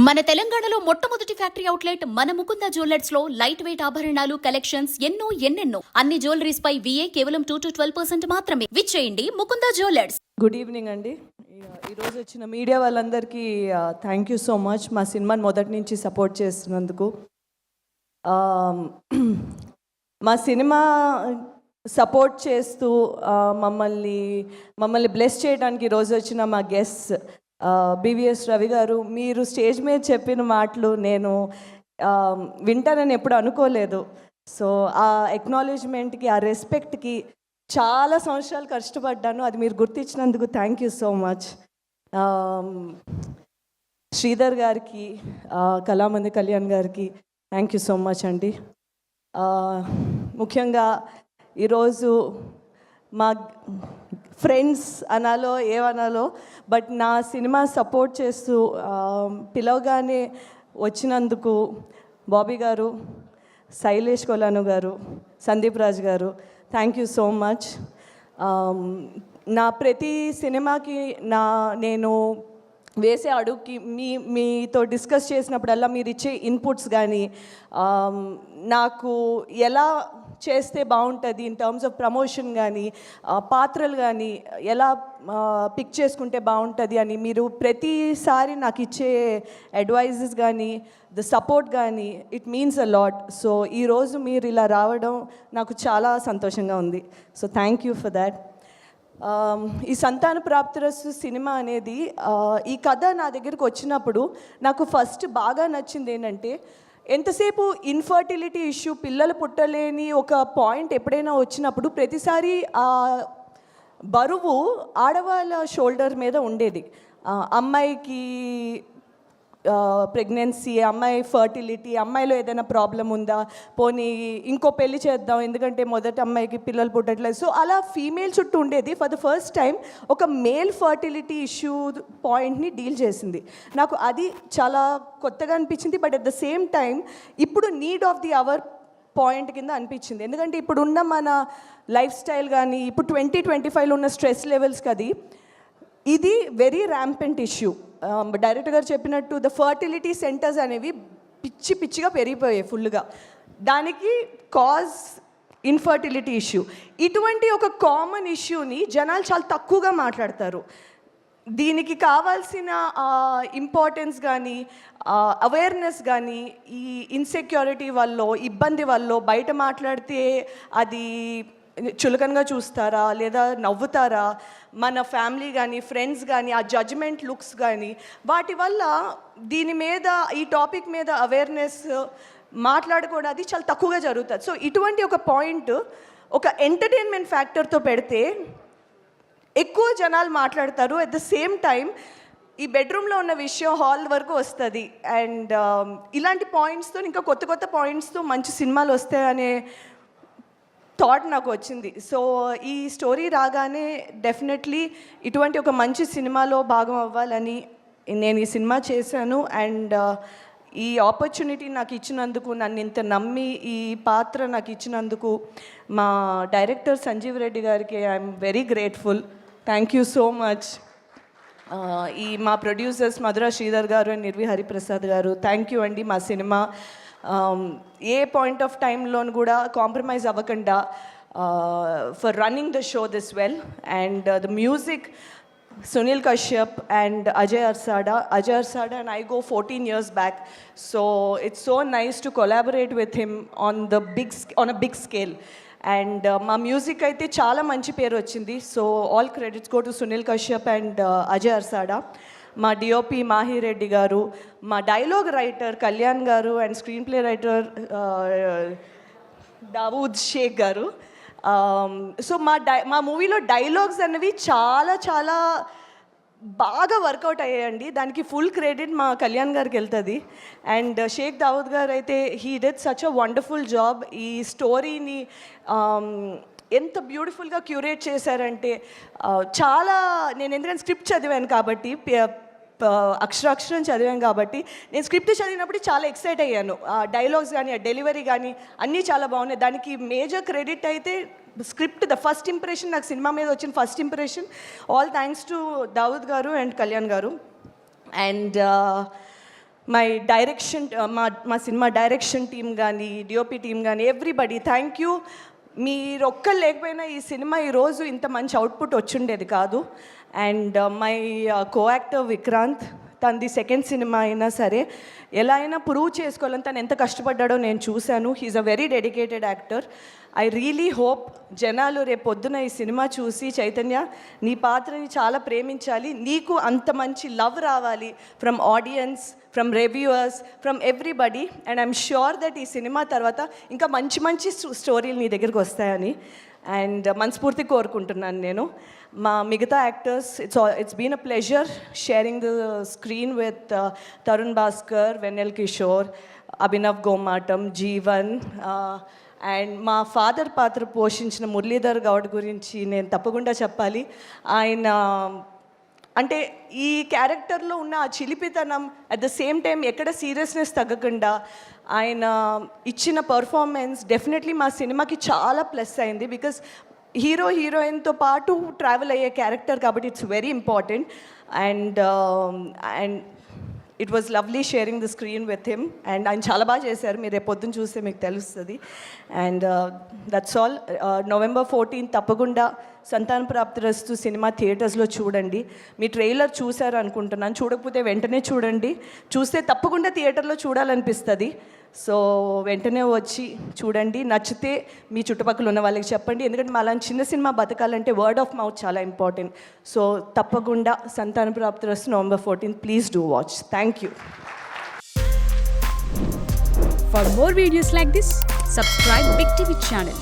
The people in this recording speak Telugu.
మన తెలంగాణలో మొట్టమొదటి ఫ్యాక్టరీ అవుట్లెట్ మన ముకుంద జ్యువెలర్స్ లో లైట్ వెయిట్ ఆభరణాలు కలెక్షన్స్ ఎన్నెన్నో అన్ని జ్యువెలరీస్ పై VA కేవలం 2 to 12% మాత్రమే. విచ్చేయండి ముకుంద జ్యువెలర్స్. గుడ్ ఈవినింగ్ అండి. ఈరోజు వచ్చిన మీడియా వాళ్ళందరికీ థ్యాంక్ యూ సో మచ్ మా సినిమాని మొదటి నుంచి సపోర్ట్ చేస్తున్నందుకు. మా సినిమా సపోర్ట్ చేస్తూ మమ్మల్ని బ్లెస్ చేయడానికి ఈరోజు వచ్చిన మా గెస్ట్ BVS రవి గారు. మీరు స్టేజ్ మీద చెప్పిన మాటలు నేను వింటానని ఎప్పుడు అనుకోలేదు. సో ఆ ఎక్నాలెడ్జ్మెంట్కి, ఆ రెస్పెక్ట్కి చాలా సంవత్సరాలు కష్టపడ్డాను. అది మీరు గుర్తించినందుకు thank you so much. Sridhar గారికి, కళామంది కళ్యాణ్ గారికి థ్యాంక్ యూ సో మచ్ అండి. ముఖ్యంగా ఈరోజు మా ఫ్రెండ్స్ అనాలో ఏమనాలో, బట్ నా సినిమా సపోర్ట్ చేస్తూ పిలవగానే వచ్చినందుకు బాబీ గారు, శైలేష్ కొలాను గారు, సందీప్ రాజ్ గారు థ్యాంక్ యూ సో మచ్. నా ప్రతి సినిమాకి నేను వేసే అడుగుకి మీతో డిస్కస్ చేసినప్పుడల్లా మీరు ఇచ్చే ఇన్పుట్స్ కానీ, నాకు ఎలా చేస్తే బాగుంటుంది ఇన్ టర్మ్స్ ఆఫ్ ప్రమోషన్ కానీ, పాత్రలు కానీ ఎలా పిక్ చేసుకుంటే బాగుంటుంది అని మీరు ప్రతిసారి నాకు ఇచ్చే అడ్వైజెస్ కానీ, ద సపోర్ట్ కానీ, it means a lot. So ఈరోజు మీరు ఇలా రావడం నాకు చాలా సంతోషంగా ఉంది. So thank you for that. ఈ సంతాన ప్రాప్తిరస్తు సినిమా అనేది, ఈ కథ నా దగ్గరికి వచ్చినప్పుడు నాకు ఫస్ట్ బాగా నచ్చింది ఏంటంటే, ఎంతసేపు ఇన్ఫర్టిలిటీ ఇష్యూ, పిల్లలు పుట్టలేని ఒక పాయింట్ ఎప్పుడైనా వచ్చినప్పుడు ప్రతిసారి ఆ బరువు ఆడవాళ్ళ షోల్డర్ మీద ఉండేది. అమ్మాయికి ప్రెగ్నెన్సీ, అమ్మాయి ఫర్టిలిటీ, అమ్మాయిలో ఏదైనా ప్రాబ్లం ఉందా, పోనీ ఇంకో పెళ్లి చేద్దాం ఎందుకంటే మొదటి అమ్మాయికి పిల్లలు పుట్టట్లేదు. సో అలా ఫీమేల్ చుట్టూ ఉండేది. ఫర్ ద ఫస్ట్ టైం ఒక మేల్ ఫర్టిలిటీ ఇష్యూ పాయింట్ని డీల్ చేసింది. నాకు అది చాలా కొత్తగా అనిపించింది. But at the same time ఇప్పుడు need of the hour point కింద అనిపించింది. ఎందుకంటే ఇప్పుడున్న మన లైఫ్ స్టైల్ కానీ, ఇప్పుడు 2025లో ఉన్న స్ట్రెస్ లెవెల్స్కి ఇది వెరీ ర్యాంపెంట్ ఇష్యూ. డైరెక్టర్ గారు చెప్పినట్టు ద ఫర్టిలిటీ సెంటర్స్ అనేవి పిచ్చిగా పెరిగిపోయాయి ఫుల్గా. దానికి కాజ్ ఇన్ఫర్టిలిటీ ఇష్యూ. ఇటువంటి ఒక కామన్ ఇష్యూని జనాలు చాలా తక్కువగా మాట్లాడతారు. దీనికి కావాల్సిన ఇంపార్టెన్స్ కానీ, అవేర్నెస్ కానీ, ఈ ఇన్సెక్యూరిటీ వల్ల, ఇబ్బంది వల్ల బయట మాట్లాడితే అది చులకనగా చూస్తారా లేదా నవ్వుతారా, మన ఫ్యామిలీ కానీ ఫ్రెండ్స్ కానీ ఆ జడ్జ్మెంట్ లుక్స్ కానీ, వాటి వల్ల దీని మీద, ఈ టాపిక్ మీద అవేర్నెస్ మాట్లాడుకోవడం అది చాలా తక్కువగా జరుగుతుంది. సో ఇటువంటి ఒక పాయింట్ ఒక ఎంటర్టైన్మెంట్ ఫ్యాక్టర్తో పెడితే ఎక్కువ జనాలు మాట్లాడతారు. అట్ ద సేమ్ టైం ఈ బెడ్రూమ్లో ఉన్న విషయం హాల్ వరకు వస్తుంది. అండ్ ఇలాంటి పాయింట్స్తో, ఇంకా కొత్త పాయింట్స్తో మంచి సినిమాలు వస్తాయనే థాట్ నాకు వచ్చింది. సో ఈ స్టోరీ రాగానే డెఫినెట్లీ ఇటువంటి ఒక మంచి సినిమాలో భాగం అవ్వాలని నేను ఈ సినిమా చేశాను. అండ్ ఈ ఆపర్చునిటీ నాకు ఇచ్చినందుకు, నన్ను ఇంత నమ్మి ఈ పాత్ర నాకు ఇచ్చినందుకు మా డైరెక్టర్ సంజీవ్ రెడ్డి గారికి I'm very grateful. Thank you so much. ఈ మా ప్రొడ్యూసర్స్ మధుర శ్రీధర్ గారు అండ్ నిర్వి హరిప్రసాద్ గారు థ్యాంక్ యూ అండి. మా సినిమా ఏ పాయింట్ ఆఫ్ టైంలోను కూడా కాంప్రమైజ్ అవ్వకుండా for running the show this well. And the music Sunil Kashyap and Ajay Arsada and I go 14 years back. So it's so nice to collaborate with him on a big scale. And మా మ్యూజిక్ అయితే చాలా మంచి పేరు వచ్చింది. So all credits go to Sunil Kashyap and Ajay Arsada. మా DOP మాహిరెడ్డి గారు, మా డైలాగ్ రైటర్ కళ్యాణ్ గారు and screenplay writer Dawood Shaikh గారు. సో మా మూవీలో డైలాగ్స్ అన్నవి చాలా బాగా వర్కౌట్ అయ్యాయండి. దానికి ఫుల్ క్రెడిట్ మా కళ్యాణ్ గారికి వెళ్తుంది. అండ్ షేక్ దావూద్ గారు అయితే he did such a wonderful job. ఈ స్టోరీని ఎంత బ్యూటిఫుల్గా క్యూరేట్ చేశారంటే, చాలా నేను ఎందుకంటే స్క్రిప్ట్ చదివాను కాబట్టి, అక్షరం చదివాను కాబట్టి, నేను స్క్రిప్ట్ చదివినప్పుడు చాలా ఎక్సైట్ అయ్యాను. డైలాగ్స్ కానీ, డెలివరీ కానీ అన్నీ చాలా బాగున్నాయి. దానికి మేజర్ క్రెడిట్ అయితే స్క్రిప్ట్, ద ఫస్ట్ ఇంప్రెషన్, నాకు సినిమా మీద వచ్చిన first impression, all thanks to Dawood గారు అండ్ కళ్యాణ్ గారు. అండ్ మై డైరెక్షన్ మా సినిమా డైరెక్షన్ టీమ్ కానీ డిఓపి టీమ్ కానీ ఎవ్రీబడి థ్యాంక్ యూ. మీరు ఒక్కరు లేకపోయినా ఈ సినిమా ఈరోజు ఇంత మంచి అవుట్పుట్ వచ్చిండేది కాదు. And my co actor Vikrant, తనది సెకండ్ సినిమా అయినా సరే ఎలా అయినా ప్రూవ్ చేసుకోవాలని తను ఎంత కష్టపడ్డాడో నేను చూశాను. He is a very dedicated actor. I really hope జనాలు రేపు పొద్దున ఈ సినిమా చూసి చైతన్య నీ పాత్రని చాలా ప్రేమించాలి, నీకు అంత మంచి లవ్ రావాలి from audience, from reviewers, from everybody. And I'm sure that ఈ సినిమా తర్వాత ఇంకా మంచి మంచి స్టోరీలు నీ దగ్గరికి వస్తాయని అండ్ మనస్ఫూర్తి కోరుకుంటున్నాను నేను. మా మిగతా actors, it's been a pleasure sharing the screen with Tarun Bhaskar, Vennela Kishore, Abhinav Gomatam, Jeevan. And మా ఫాదర్ పాత్ర పోషించిన మురళీధర్ గౌడ్ గురించి నేను తప్పకుండా చెప్పాలి. ఆయన అంటే ఈ క్యారెక్టర్లో ఉన్న ఆ చిలిపితనం అట్ ద సేమ్ టైం ఎక్కడ సీరియస్నెస్ తగ్గకుండా ఆయన ఇచ్చిన పర్ఫార్మెన్స్ డెఫినెట్లీ మా సినిమాకి చాలా ప్లస్ అయింది. బికాస్ హీరోయిన్తో పాటు ట్రావెల్ అయ్యే క్యారెక్టర్ కాబట్టి it's very important. And it was lovely sharing the screen with him. And ఆయన చాలా బాగా చేశారు, మీరు రేపు పొద్దున్న చూస్తే మీకు తెలుస్తుంది. And that's all. November 14 తప్పకుండా సంతాన ప్రాప్తిరస్తు సినిమా థియేటర్స్లో చూడండి. మీ ట్రైలర్ చూశారు అనుకుంటున్నాను, చూడకపోతే వెంటనే చూడండి. చూస్తే తప్పకుండా థియేటర్లో చూడాలనిపిస్తుంది. సో వెంటనే వచ్చి చూడండి, నచ్చితే మీ చుట్టుపక్కల ఉన్న వాళ్ళకి చెప్పండి. ఎందుకంటే మా అలాంటి చిన్న సినిమా బతకాలంటే వర్డ్ ఆఫ్ మౌత్ చాలా ఇంపార్టెంట్. సో తప్పకుండా సంతాన ప్రాప్తిరస్తు November 14 please do watch. Thank you. For more videos like this, subscribe Big TV channel.